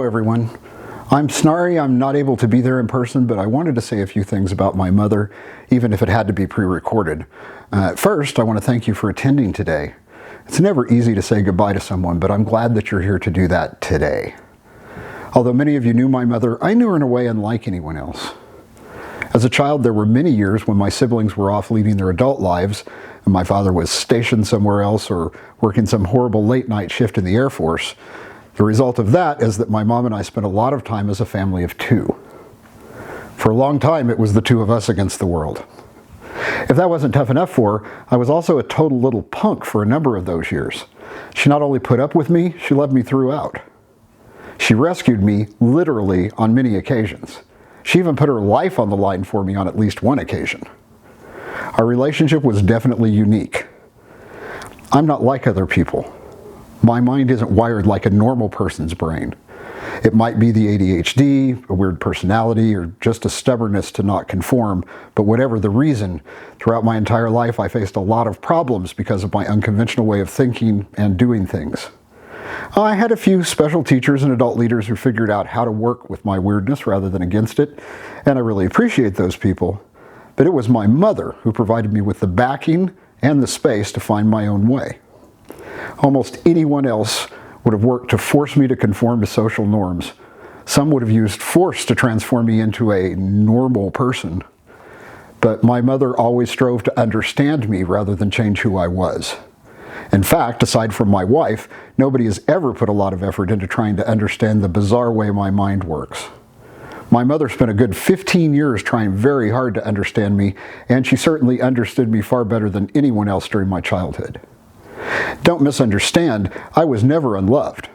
Hello everyone. I'm sorry I'm not able to be there in person, but I wanted to say a few things about my mother, even if it had to be pre-recorded. First, I want to thank you for attending today. It's never easy to say goodbye to someone, but I'm glad that you're here to do that today. Although many of you knew my mother, I knew her in a way unlike anyone else. As a child, there were many years when my siblings were off leading their adult lives, and my father was stationed somewhere else or working some horrible late-night shift in the Air Force. The result of that is that my mom and I spent a lot of time as a family of two. For a long time, it was the two of us against the world. If that wasn't tough enough for her, I was also a total little punk for a number of those years. She not only put up with me, she loved me throughout. She rescued me, literally, on many occasions. She even put her life on the line for me on at least one occasion. Our relationship was definitely unique. I'm not like other people. My mind isn't wired like a normal person's brain. It might be the ADHD, a weird personality, or just a stubbornness to not conform, but whatever the reason, throughout my entire life I faced a lot of problems because of my unconventional way of thinking and doing things. I had a few special teachers and adult leaders who figured out how to work with my weirdness rather than against it, and I really appreciate those people. But it was my mother who provided me with the backing and the space to find my own way. Almost anyone else would have worked to force me to conform to social norms. Some would have used force to transform me into a normal person. But my mother always strove to understand me rather than change who I was. In fact, aside from my wife, nobody has ever put a lot of effort into trying to understand the bizarre way my mind works. My mother spent a good 15 years trying very hard to understand me, and she certainly understood me far better than anyone else during my childhood. Don't misunderstand, I was never unloved.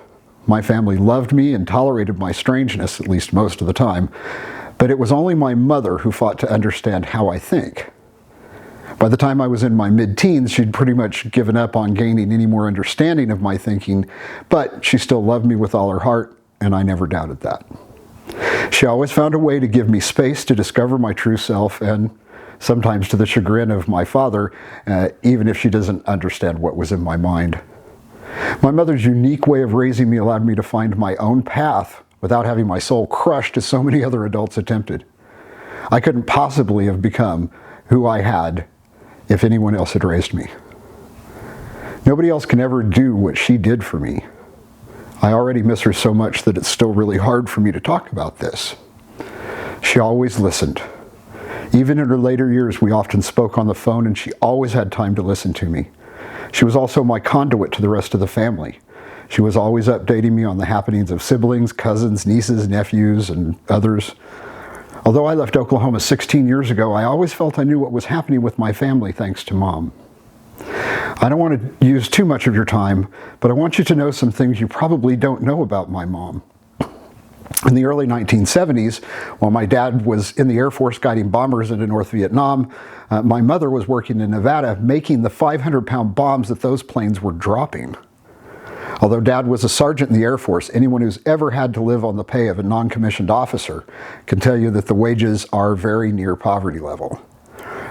My family loved me and tolerated my strangeness, at least most of the time, but it was only my mother who fought to understand how I think. By the time I was in my mid-teens, she'd pretty much given up on gaining any more understanding of my thinking, but she still loved me with all her heart, and I never doubted that. She always found a way to give me space to discover my true self, and sometimes to the chagrin of my father, even if she doesn't understand what was in my mind. My mother's unique way of raising me allowed me to find my own path without having my soul crushed as so many other adults attempted. I couldn't possibly have become who I had if anyone else had raised me. Nobody else can ever do what she did for me. I already miss her so much that it's still really hard for me to talk about this. She always listened. Even in her later years, we often spoke on the phone, and she always had time to listen to me. She was also my conduit to the rest of the family. She was always updating me on the happenings of siblings, cousins, nieces, nephews, and others. Although I left Oklahoma 16 years ago, I always felt I knew what was happening with my family thanks to Mom. I don't want to use too much of your time, but I want you to know some things you probably don't know about my mom. In the early 1970s, while my dad was in the Air Force guiding bombers into North Vietnam, my mother was working in Nevada making the 500-pound bombs that those planes were dropping. Although Dad was a sergeant in the Air Force, anyone who's ever had to live on the pay of a non-commissioned officer can tell you that the wages are very near poverty level.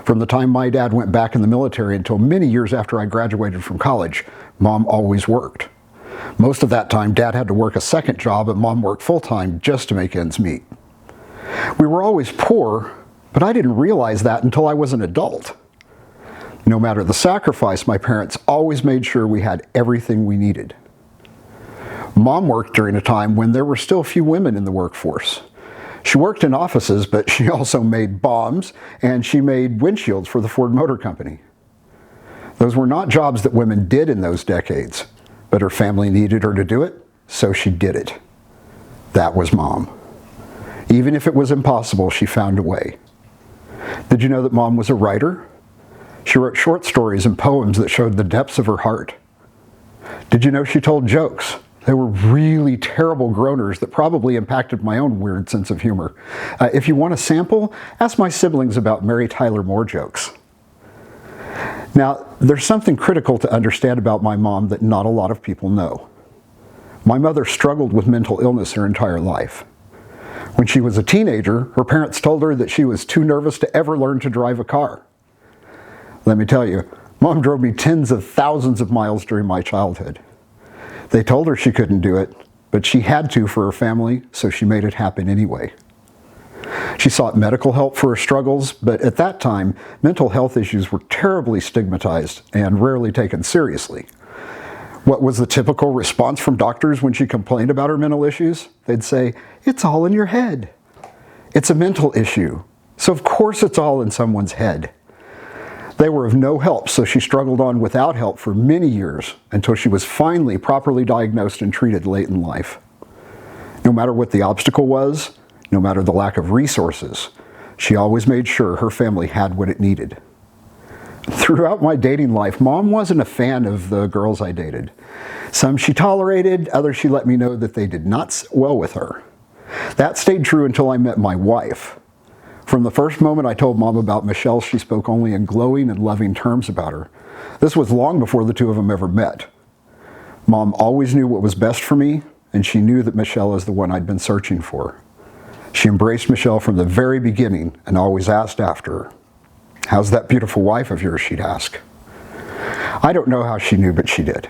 From the time my dad went back in the military until many years after I graduated from college, Mom always worked. Most of that time, Dad had to work a second job, and Mom worked full-time just to make ends meet. We were always poor, but I didn't realize that until I was an adult. No matter the sacrifice, my parents always made sure we had everything we needed. Mom worked during a time when there were still few women in the workforce. She worked in offices, but she also made bombs, and she made windshields for the Ford Motor Company. Those were not jobs that women did in those decades, but her family needed her to do it, so she did it. That was Mom. Even if it was impossible, she found a way. Did you know that Mom was a writer? She wrote short stories and poems that showed the depths of her heart. Did you know she told jokes? They were really terrible groaners that probably impacted my own weird sense of humor. If you want a sample, ask my siblings about Mary Tyler Moore jokes. Now, there's something critical to understand about my mom that not a lot of people know. My mother struggled with mental illness her entire life. When she was a teenager, her parents told her that she was too nervous to ever learn to drive a car. Let me tell you, Mom drove me tens of thousands of miles during my childhood. They told her she couldn't do it, but she had to for her family, so she made it happen anyway. She sought medical help for her struggles, but at that time, mental health issues were terribly stigmatized and rarely taken seriously. What was the typical response from doctors when she complained about her mental issues? They'd say, "It's all in your head. It's a mental issue, so of course it's all in someone's head." They were of no help, so she struggled on without help for many years until she was finally properly diagnosed and treated late in life. No matter what the obstacle was, no matter the lack of resources, she always made sure her family had what it needed. Throughout my dating life, Mom wasn't a fan of the girls I dated. Some she tolerated, others she let me know that they did not sit well with her. That stayed true until I met my wife. From the first moment I told Mom about Michelle, she spoke only in glowing and loving terms about her. This was long before the two of them ever met. Mom always knew what was best for me, and she knew that Michelle is the one I'd been searching for. She embraced Michelle from the very beginning and always asked after her. "How's that beautiful wife of yours?" she'd ask. I don't know how she knew, but she did.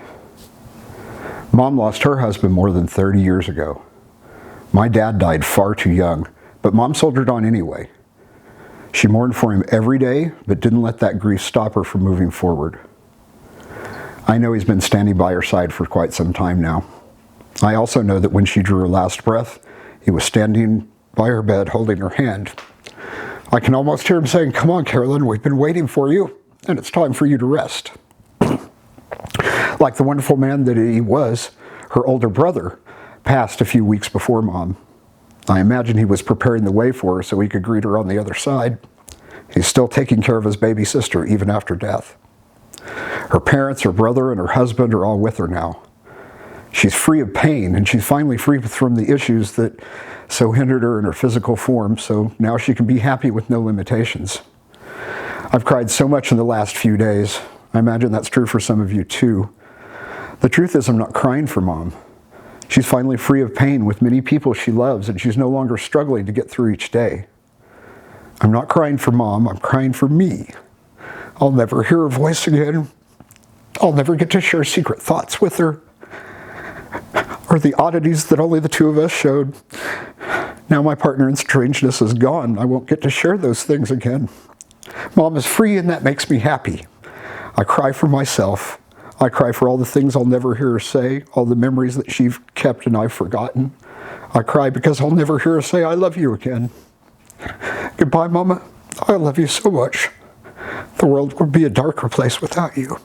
Mom lost her husband more than 30 years ago. My dad died far too young, but Mom soldiered on anyway. She mourned for him every day, but didn't let that grief stop her from moving forward. I know he's been standing by her side for quite some time now. I also know that when she drew her last breath, he was standing by her bed holding her hand. I can almost hear him saying, "Come on, Carolyn, we've been waiting for you, and it's time for you to rest." Like the wonderful man that he was, her older brother passed a few weeks before Mom. I imagine he was preparing the way for her so he could greet her on the other side. He's still taking care of his baby sister even after death. Her parents, her brother, and her husband are all with her now. She's free of pain, and she's finally free from the issues that so hindered her in her physical form, so now she can be happy with no limitations. I've cried so much in the last few days. I imagine that's true for some of you too. The truth is, I'm not crying for Mom. She's finally free of pain with many people she loves, and she's no longer struggling to get through each day. I'm not crying for Mom, I'm crying for me. I'll never hear her voice again. I'll never get to share secret thoughts with her, or the oddities that only the two of us showed. Now my partner in strangeness is gone. I won't get to share those things again. Mom is free, and that makes me happy. I cry for myself. I cry for all the things I'll never hear her say, all the memories that she's kept and I've forgotten. I cry because I'll never hear her say, "I love you" again. Goodbye, Mama. I love you so much. The world would be a darker place without you.